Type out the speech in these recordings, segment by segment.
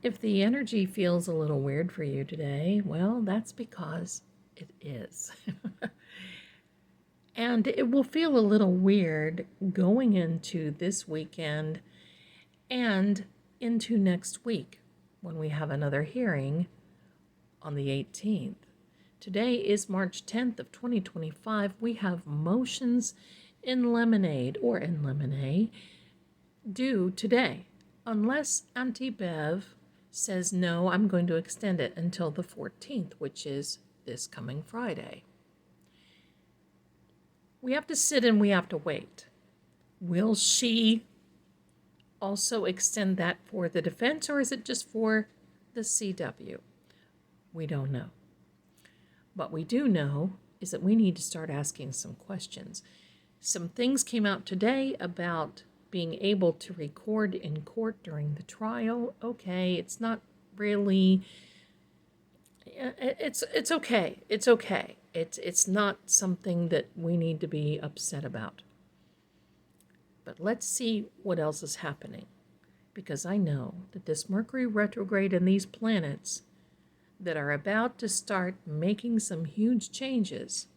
If the energy feels a little weird for you today, well, that's because it is. And it will feel a little weird going into this weekend and into next week when we have another hearing on the 18th. Today is March 10th of 2025. We have motions in lemonade or in lemonade due today, unless Auntie Bev says, no, I'm going to extend it until the 14th, which is this coming Friday. We have to sit and we have to wait. Will she also extend that for the defense, or is it just for the CW? We don't know. What we do know is that we need to start asking some questions. Some things came out today about being able to record in court during the trial. Okay, it's not really, it's okay. It's okay. It's not something that we need to be upset about. But let's see what else is happening, because I know that this Mercury retrograde and these planets that are about to start making some huge changes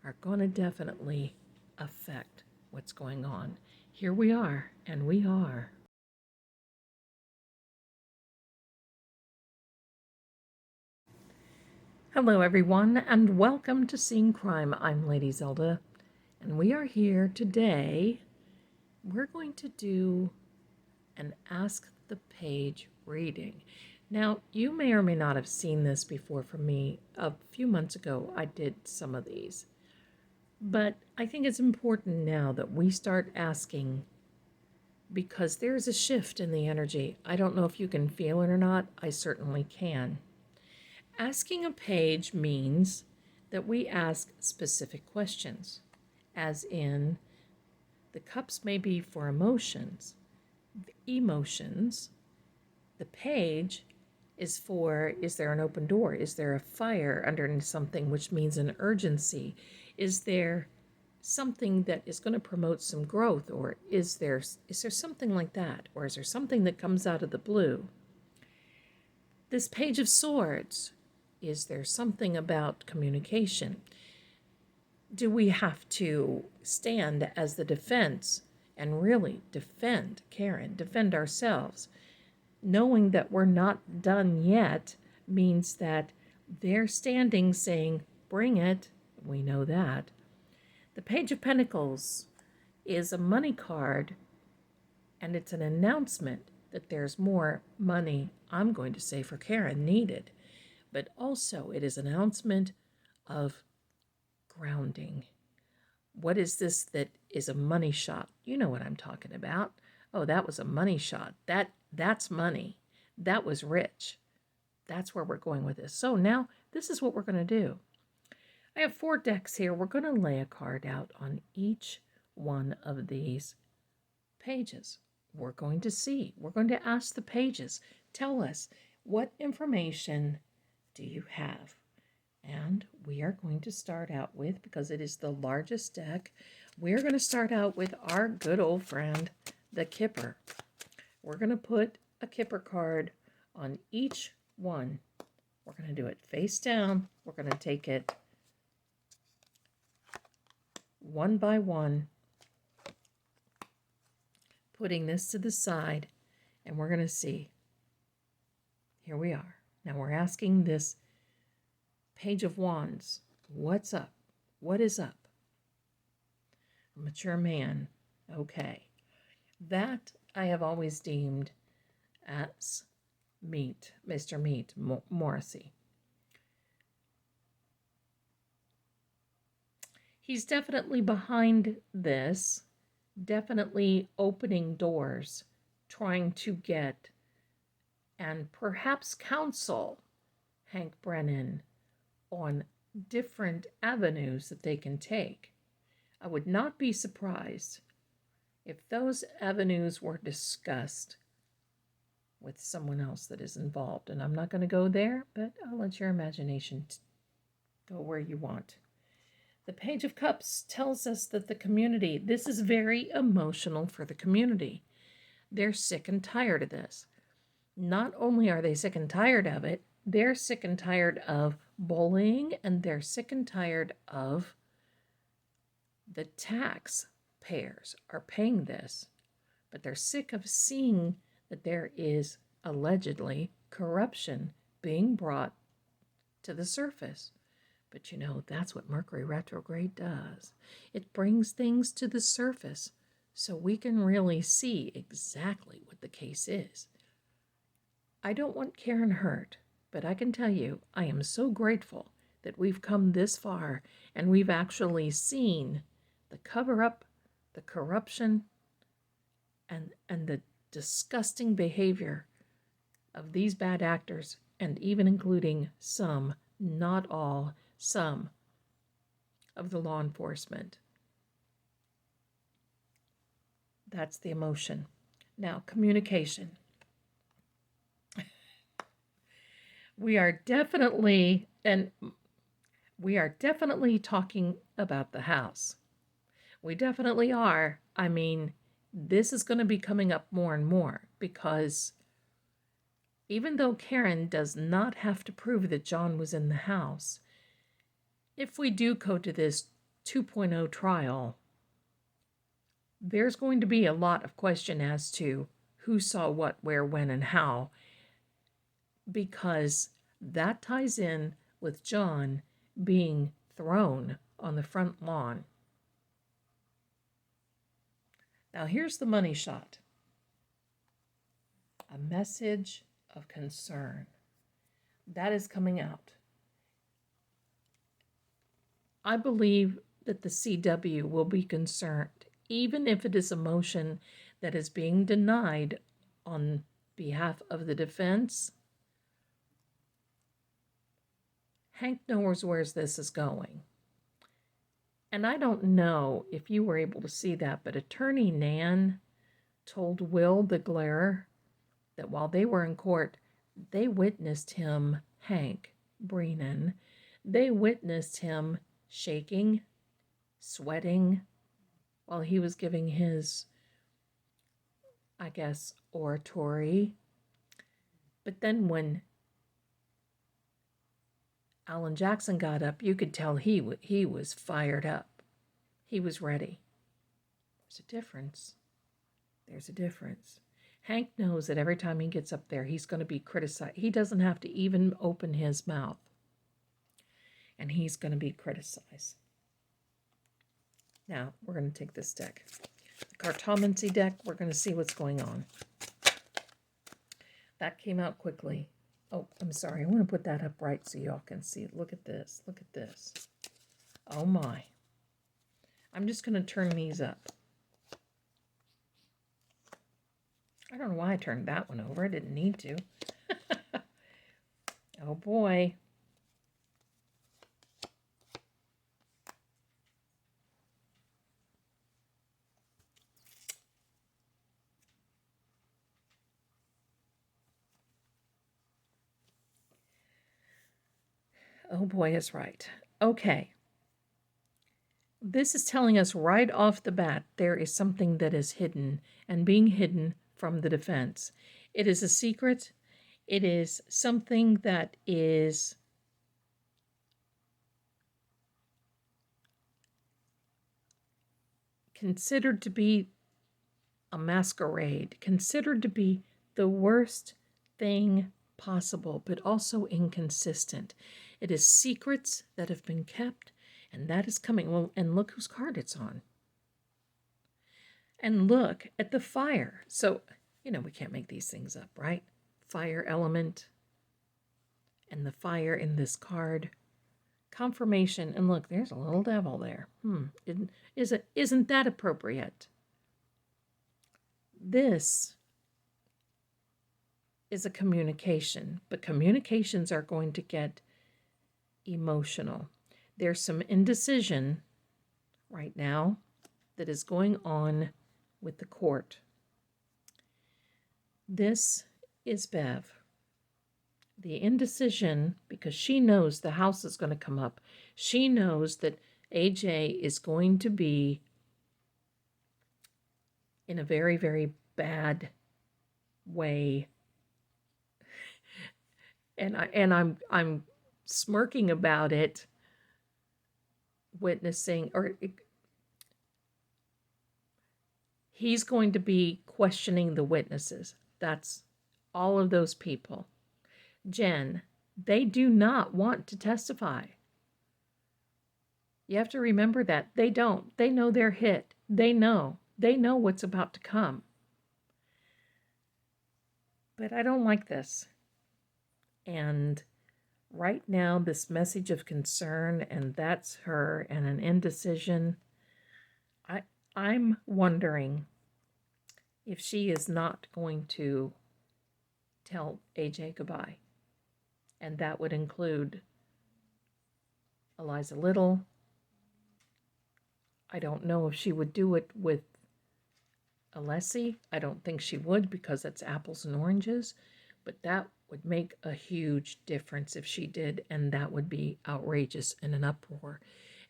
are going to definitely affect what's going on. Here we are, and we are. Hello, everyone, and welcome to Seeing Crime. I'm Lady Zelda, and we are here today. We're going to do an Ask the Page reading. Now, you may or may not have seen this before from me. A few months ago, I did some of these. But I think it's important now that we start asking, because there's a shift in the energy. I don't know if you can feel it or not. I certainly can. Asking a page means that we ask specific questions, as in, the cups may be for emotions. The emotions, the page is for, is there an open door? Is there a fire underneath something, which means an urgency? Is there something that is going to promote some growth? Or is there something like that? Or is there something that comes out of the blue? This Page of Swords, is there something about communication? Do we have to stand as the defense and really defend Karen, defend ourselves? Knowing that we're not done yet means that they're standing saying, bring it. We know that. The Page of Pentacles is a money card, and it's an announcement that there's more money, I'm going to say for Karen, needed. But also it is an announcement of grounding. What is this that is a money shot? You know what I'm talking about. Oh, that was a money shot. That's money. That was rich. That's where we're going with this. So now this is what we're going to do. I have 4 decks here. We're going to lay a card out on each one of these pages. We're going to see. We're going to ask the pages, tell us, what information do you have? And we are going to start out with, because it is the largest deck, we're going to start out with our good old friend, the Kipper. We're going to put a Kipper card on each one. We're going to do it face down. We're going to take it one by one, putting this to the side, and we're going to see. Here we are. Now we're asking this Page of Wands, what's up? What is up? A mature man. Okay. That I have always deemed as Meat, Mr. Meat, Morrissey. He's definitely behind this, definitely opening doors, trying to get and perhaps counsel Hank Brennan on different avenues that they can take. I would not be surprised if those avenues were discussed with someone else that is involved. And I'm not going to go there, but I'll let your imagination go where you want. The Page of Cups tells us that the community, this is very emotional for the community. They're sick and tired of this. Not only are they sick and tired of it, they're sick and tired of bullying, and they're sick and tired of the taxpayers are paying this, but they're sick of seeing that there is allegedly corruption being brought to the surface. But that's what Mercury retrograde does. It brings things to the surface so we can really see exactly what the case is. I don't want Karen hurt, but I can tell you I am so grateful that we've come this far and we've actually seen the cover-up, the corruption, and the disgusting behavior of these bad actors, and even including some, not all, some of the law enforcement. That's the emotion. Now, communication. We are definitely talking about the house. We definitely are. I mean, this is going to be coming up more and more because even though Karen does not have to prove that John was in the house, if we do go to this 2.0 trial, there's going to be a lot of question as to who saw what, where, when, and how, because that ties in with John being thrown on the front lawn. Now here's the money shot. A message of concern. That is coming out. I believe that the CW will be concerned, even if it is a motion that is being denied on behalf of the defense. Hank knows where this is going. And I don't know if you were able to see that, but Attorney Nan told Will the Glare that while they were in court, they witnessed him, Hank Brennan, they witnessed him shaking, sweating, while he was giving his, I guess, oratory. But then when Alan Jackson got up, you could tell he was fired up. He was ready. There's a difference. There's a difference. Hank knows that every time he gets up there, he's going to be criticized. He doesn't have to even open his mouth, and he's going to be criticized. Now, we're going to take this deck. The Cartomancy deck, we're going to see what's going on. That came out quickly. Oh, I'm sorry. I want to put that up right so y'all can see. Look at this. Look at this. Oh, my. I'm just going to turn these up. I don't know why I turned that one over. I didn't need to. Oh, boy. Oh, boy is right. Okay. This is telling us right off the bat there is something that is hidden and being hidden from the defense. It is a secret. It is something that is considered to be a masquerade, considered to be the worst thing possible, but also inconsistent. It is secrets that have been kept, and that is coming. Well, and look whose card it's on. And look at the fire. So, we can't make these things up, right? Fire element and the fire in this card. Confirmation. And look, there's a little devil there. Isn't that appropriate? This is a communication, but communications are going to get emotional. There's some indecision right now that is going on with the court. This is Bev. The indecision, because she knows the house is going to come up. She knows that AJ is going to be in a very, very bad way I'm smirking about it, witnessing, or he's going to be questioning the witnesses. That's all of those people. Jen, they do not want to testify. You have to remember that. They don't. They know they're hit. They know. They know what's about to come. But I don't like this. And right now, this message of concern, and that's her, and an indecision, I'm wondering if she is not going to tell AJ goodbye. And that would include Eliza Little. I don't know if she would do it with Alessi. I don't think she would, because it's apples and oranges. But that would make a huge difference if she did, and that would be outrageous and an uproar.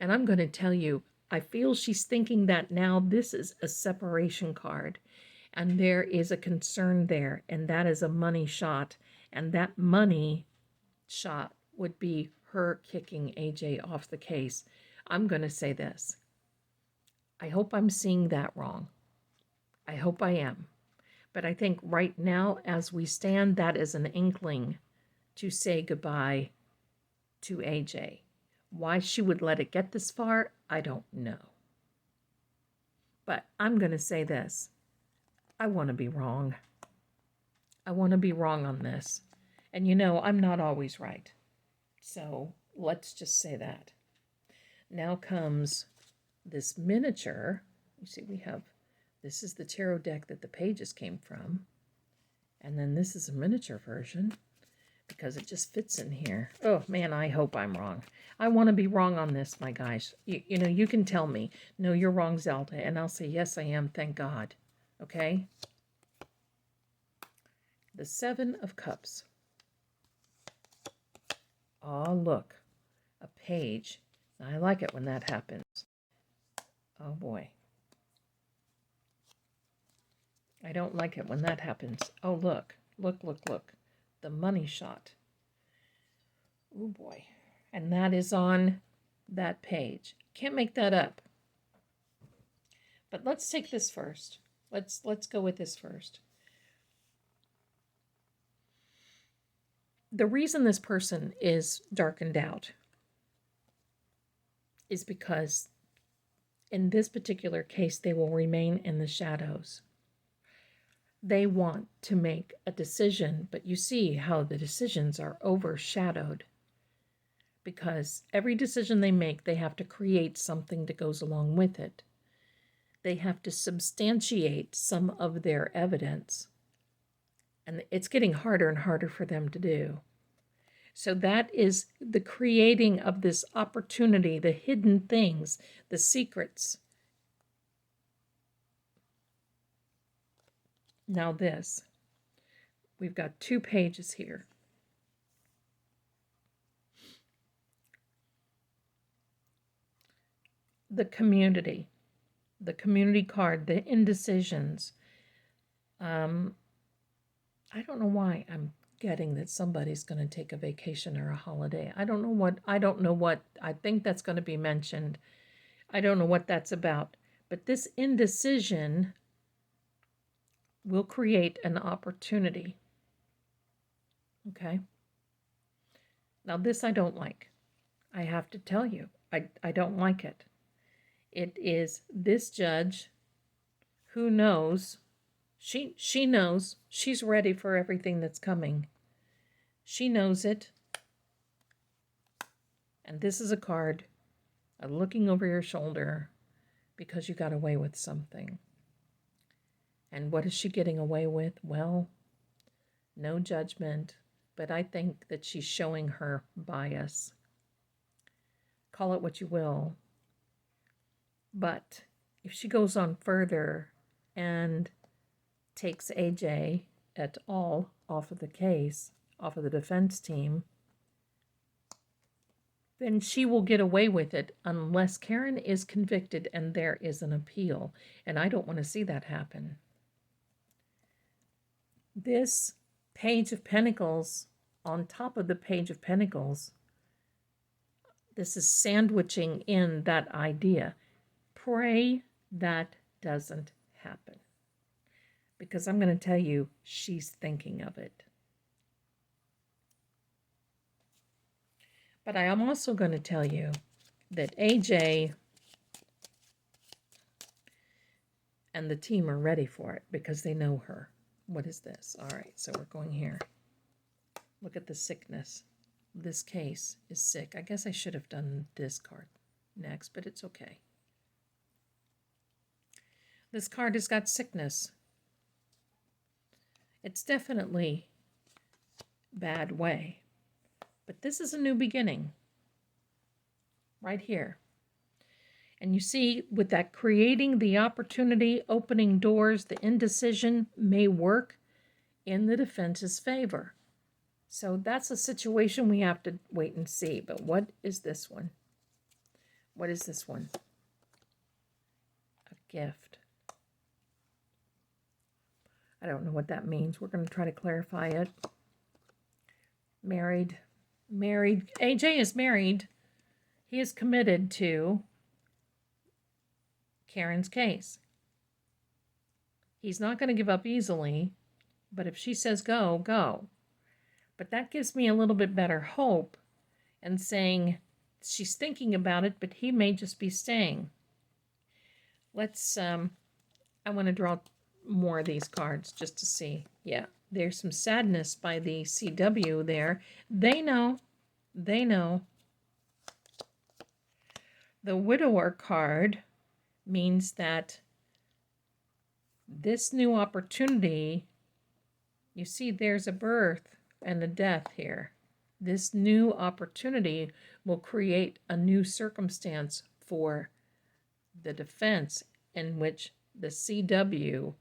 And I'm going to tell you, I feel she's thinking that now this is a separation card, and there is a concern there, and that is a money shot, and that money shot would be her kicking AJ off the case. I'm going to say this. I hope I'm seeing that wrong. I hope I am. But I think right now, as we stand, that is an inkling to say goodbye to AJ. Why she would let it get this far, I don't know. But I'm going to say this. I want to be wrong. I want to be wrong on this. And you know, I'm not always right. So let's just say that. Now comes this miniature. You see, we have, this is the tarot deck that the pages came from. And then this is a miniature version because it just fits in here. Oh man, I hope I'm wrong. I want to be wrong on this, my guys. You know, you can tell me, no, you're wrong, Zelda. And I'll say, yes, I am, thank God. Okay? The Seven of Cups. Oh, look, a page. I like it when that happens. Oh boy. I don't like it when that happens. Oh, look, look, look, look. The money shot. Oh boy. And that is on that page. Can't make that up. But let's take this first. Let's go with this first. The reason this person is darkened out is because in this particular case, they will remain in the shadows. They want to make a decision, but you see how the decisions are overshadowed. Because every decision they make, they have to create something that goes along with it. They have to substantiate some of their evidence. And it's getting harder and harder for them to do. So that is the creating of this opportunity, the hidden things, the secrets. Now this, we've got 2 pages here. The community card, the indecisions. I don't know why I'm getting that somebody's going to take a vacation or a holiday. I don't know what, I think that's going to be mentioned. I don't know what that's about. But this indecision will create an opportunity. Okay? Now this I don't like. I have to tell you, I don't like it. It is this judge who knows, she knows, she's ready for everything that's coming. She knows it. And this is a card of looking over your shoulder because you got away with something. And what is she getting away with? Well, no judgment, but I think that she's showing her bias. Call it what you will. But if she goes on further and takes AJ et al. Off of the case, off of the defense team, then she will get away with it unless Karen is convicted and there is an appeal. And I don't want to see that happen. This Page of Pentacles on top of the Page of Pentacles. This is sandwiching in that idea. Pray that doesn't happen. Because I'm going to tell you, she's thinking of it. But I am also going to tell you that AJ and the team are ready for it because they know her. What is this? All right, so we're going here. Look at the sickness. This case is sick. I guess I should have done this card next, but it's okay. This card has got sickness. It's definitely bad way. But this is a new beginning. Right here. And you see, with that creating the opportunity, opening doors, the indecision may work in the defense's favor. So that's a situation we have to wait and see. But what is this one? What is this one? A gift. I don't know what that means. We're going to try to clarify it. Married. AJ is married. He is committed to Karen's case. He's not going to give up easily, but if she says go, go. But that gives me a little bit better hope and saying she's thinking about it, but he may just be staying. Let's, I want to draw more of these cards just to see. Yeah, there's some sadness by the CW there. They know. They know. The widower card means that this new opportunity, you see there's a birth and a death here. This new opportunity will create a new circumstance for the defense in which the CW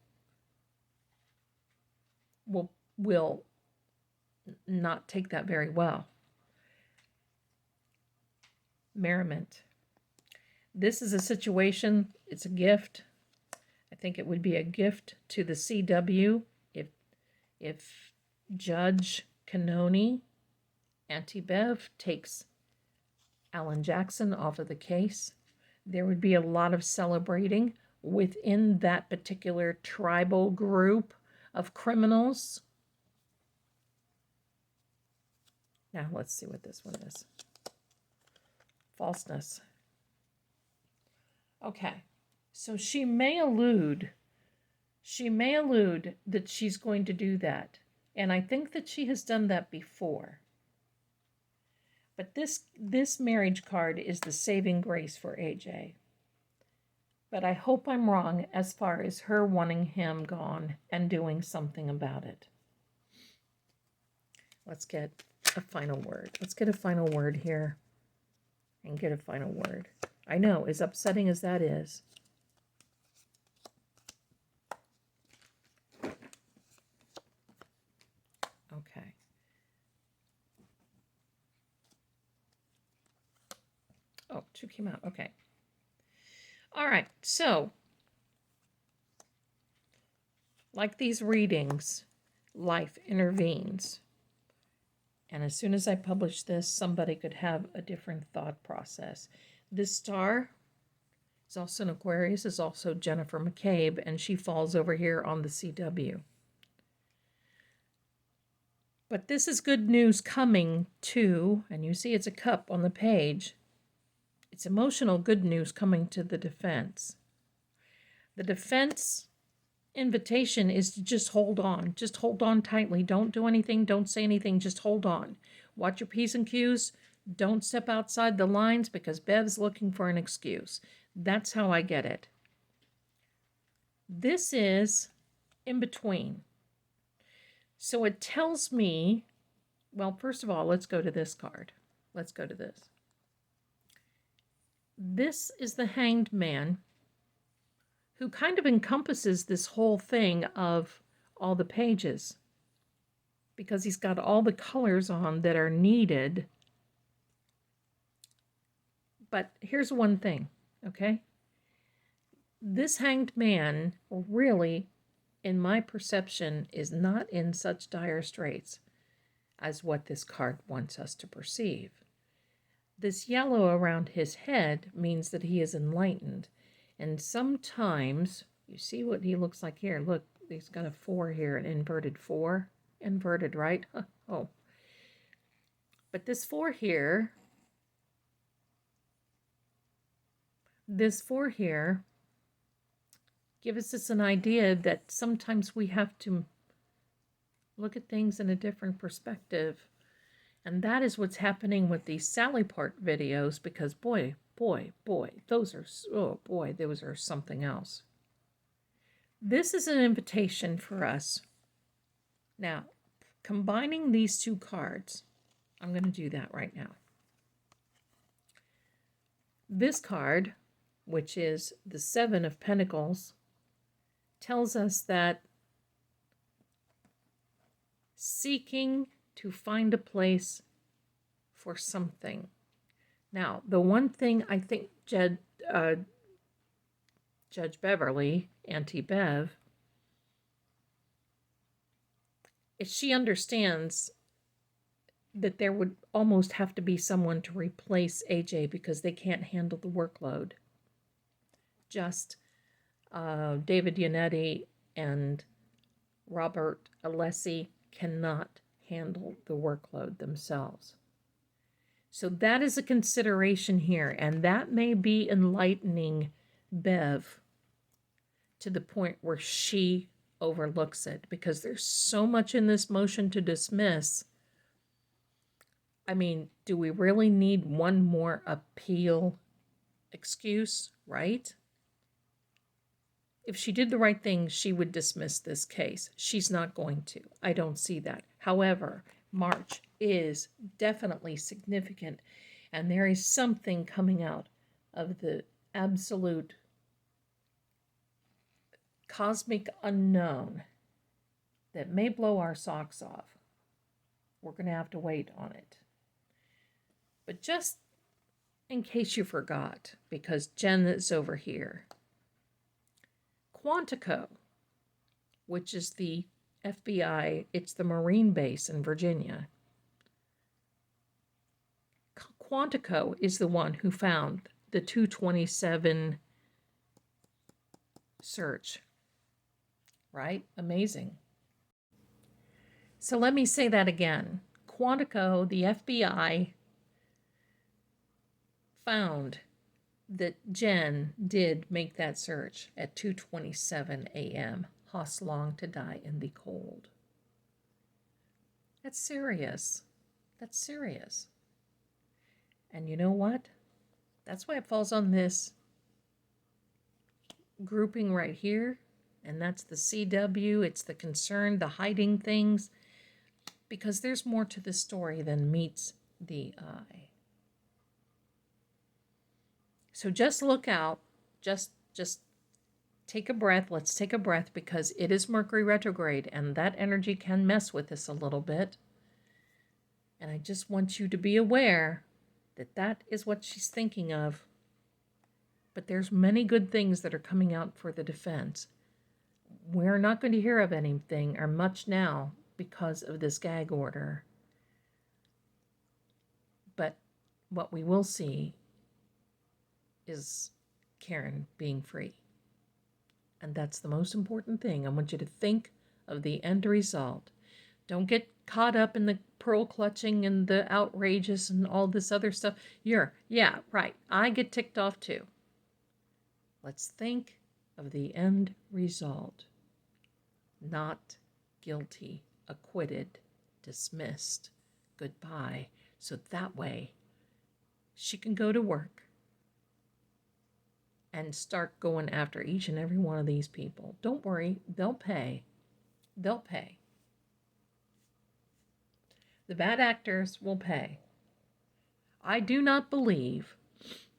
will not take that very well. Merriment. This is a situation, it's a gift. I think it would be a gift to the CW if Judge Canoni, Auntie Bev, takes Alan Jackson off of the case. There would be a lot of celebrating within that particular tribal group of criminals. Now let's see what this one is. Falseness. Okay, so she may allude that she's going to do that. And I think that she has done that before. But this marriage card is the saving grace for AJ. But I hope I'm wrong as far as her wanting him gone and doing something about it. Let's get a final word. Let's get a final word here. And get a final word. I know, as upsetting as that is. Okay. Oh, two came out. Okay. All right. So, like these readings, life intervenes. And as soon as I publish this, somebody could have a different thought process. This star is also an Aquarius, is also Jennifer McCabe, and she falls over here on the CW. But this is good news coming to, and you see it's a cup on the page. It's emotional good news coming to the defense. The defense invitation is to just hold on. Just hold on tightly. Don't do anything. Don't say anything. Just hold on. Watch your P's and Q's. Don't step outside the lines because Bev's looking for an excuse. That's how I get it. This is in between. So it tells me, well, first of all, let's go to this card. Let's go to this. This is the Hanged Man, who kind of encompasses this whole thing of all the pages, because he's got all the colors on that are needed. But here's one thing, okay? This Hanged Man really, in my perception, is not in such dire straits. as what this card wants us to perceive. This yellow around his head means that he is enlightened. And sometimes, you see what he looks like here. Look, he's got a 4 here, an inverted 4. Inverted, right? Oh. But this 4 here, gives us an idea that sometimes we have to look at things in a different perspective. And that is what's happening with these Sally Part videos, because boy, those are something else. This is an invitation for us. Now, combining these two cards, I'm going to do that right now. This card, which is the 7 of Pentacles, tells us that seeking to find a place for something. Now, the one thing I think Judge Beverly, Auntie Bev, is she understands that there would almost have to be someone to replace AJ because they can't handle the workload. Just David Yannetti and Robert Alessi cannot handle the workload themselves. So that is a consideration here, and that may be enlightening Bev to the point where she overlooks it, because there's so much in this motion to dismiss. I mean, do we really need one more appeal excuse, right? If she did the right thing, she would dismiss this case. She's not going to. I don't see that. However, March is definitely significant, and there is something coming out of the absolute cosmic unknown that may blow our socks off. We're going to have to wait on it. But just in case you forgot, because Jen is over here, Quantico, which is the FBI, it's the Marine base in Virginia. Quantico is the one who found the 227 search, right? Amazing. So let me say that again. Quantico, the FBI, found that Jen did make that search at 2:27 a.m. Haas long to die in the cold. That's serious. That's serious. And you know what? That's why it falls on this grouping right here. And that's the CW. It's the concern, the hiding things. Because there's more to the story than meets the eye. So just look out. Just take a breath. Let's take a breath, because it is Mercury retrograde, and that energy can mess with us a little bit. And I just want you to be aware that that is what she's thinking of. But there's many good things that are coming out for the defense. We're not going to hear of anything or much now because of this gag order. But what we will see is Karen being free. And that's the most important thing. I want you to think of the end result. Don't get caught up in the pearl clutching and the outrageous and all this other stuff. Yeah, right. I get ticked off too. Let's think of the end result. Not guilty, acquitted, dismissed, goodbye. So that way she can go to work and start going after each and every one of these people. Don't worry, they'll pay. They'll pay. The bad actors will pay. I do not believe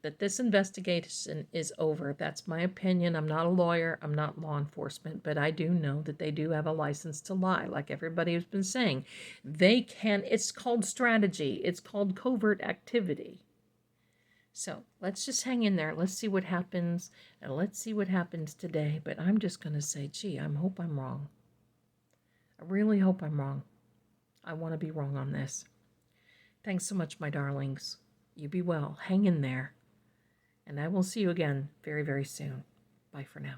that this investigation is over. That's my opinion. I'm not a lawyer. I'm not law enforcement, but I do know that they do have a license to lie, like everybody has been saying. They can, it's called strategy. It's called covert activity. So let's just hang in there. Let's see what happens, and let's see what happens today. But I'm just going to say, gee, I hope I'm wrong. I really hope I'm wrong. I want to be wrong on this. Thanks so much, my darlings. You be well. Hang in there. And I will see you again very, very soon. Bye for now.